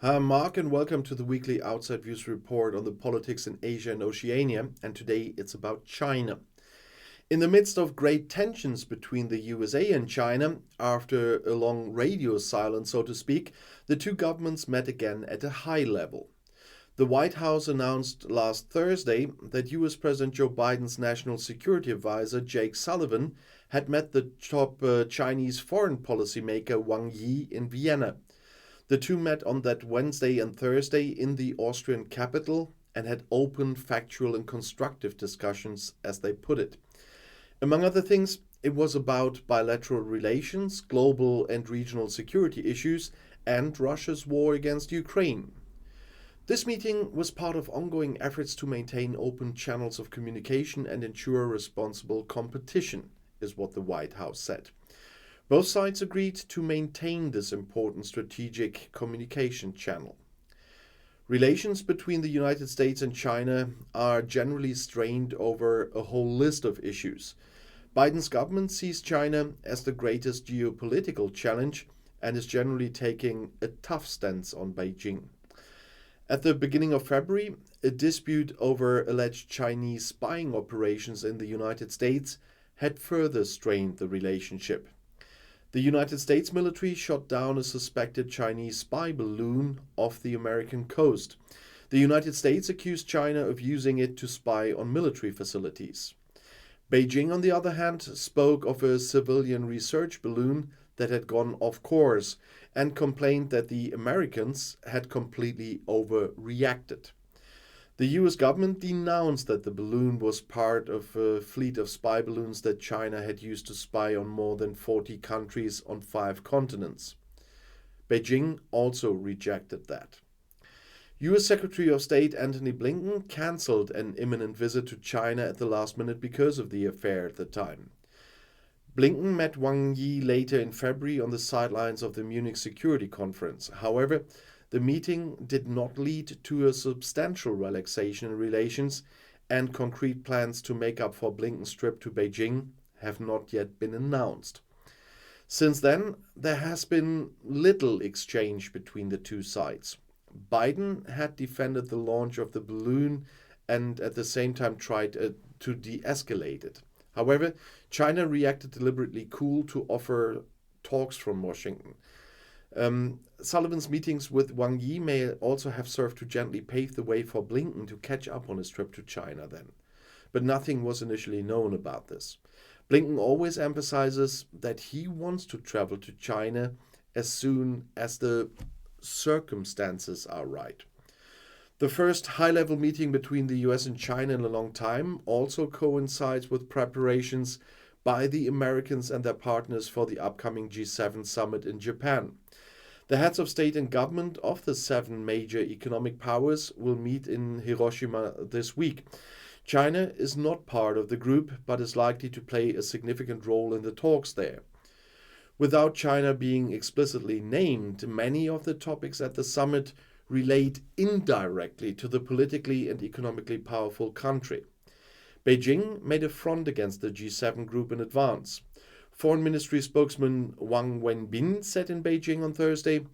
Hi, I'm Marc, and welcome to the weekly Outside Views report on the politics in Asia and Oceania. And today it's about China. In the midst of great tensions between the USA and China, after a long radio silence, so to speak, the two governments met again at a high level. The White House announced last Thursday that US President Joe Biden's National Security Advisor Jake Sullivan had met the top Chinese foreign policy maker Wang Yi in Vienna. The two met on that Wednesday and Thursday in the Austrian capital and had open, factual and constructive discussions, as they put it. Among other things, it was about bilateral relations, global and regional security issues, and Russia's war against Ukraine. This meeting was part of ongoing efforts to maintain open channels of communication and ensure responsible competition, is what the White House said. Both sides agreed to maintain this important strategic communication channel. Relations between the United States and China are generally strained over a whole list of issues. Biden's government sees China as the greatest geopolitical challenge and is generally taking a tough stance on Beijing. At the beginning of February, a dispute over alleged Chinese spying operations in the United States had further strained the relationship. The United States military shot down a suspected Chinese spy balloon off the American coast. The United States accused China of using it to spy on military facilities. Beijing, on the other hand, spoke of a civilian research balloon that had gone off course and complained that the Americans had completely overreacted. The US government denounced that the balloon was part of a fleet of spy balloons that China had used to spy on more than 40 countries on 5 continents. Beijing also rejected that. US Secretary of State Antony Blinken cancelled an imminent visit to China at the last minute because of the affair at the time. Blinken met Wang Yi later in February on the sidelines of the Munich Security Conference. However, the meeting did not lead to a substantial relaxation in relations, and concrete plans to make up for Blinken's trip to Beijing have not yet been announced. Since then, there has been little exchange between the two sides. Biden had defended the launch of the balloon and at the same time tried to de-escalate it. However, China reacted deliberately cool to offer talks from Washington. Sullivan's meetings with Wang Yi may also have served to gently pave the way for Blinken to catch up on his trip to China then. But nothing was initially known about this. Blinken always emphasizes that he wants to travel to China as soon as the circumstances are right. The first high-level meeting between the US and China in a long time also coincides with preparations by the Americans and their partners for the upcoming G7 summit in Japan. The heads of state and government of the 7 major economic powers will meet in Hiroshima this week. China is not part of the group, but is likely to play a significant role in the talks there. Without China being explicitly named, many of the topics at the summit relate indirectly to the politically and economically powerful country. Beijing made a front against the G7 group in advance. Foreign Ministry spokesman Wang Wenbin said in Beijing on Thursday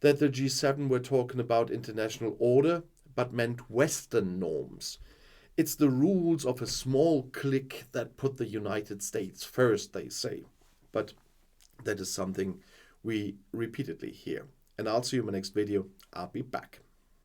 that the G7 were talking about international order, but meant Western norms. It's the rules of a small clique that put the United States first, they say. But that is something we repeatedly hear. And I'll see you in my next video. I'll be back.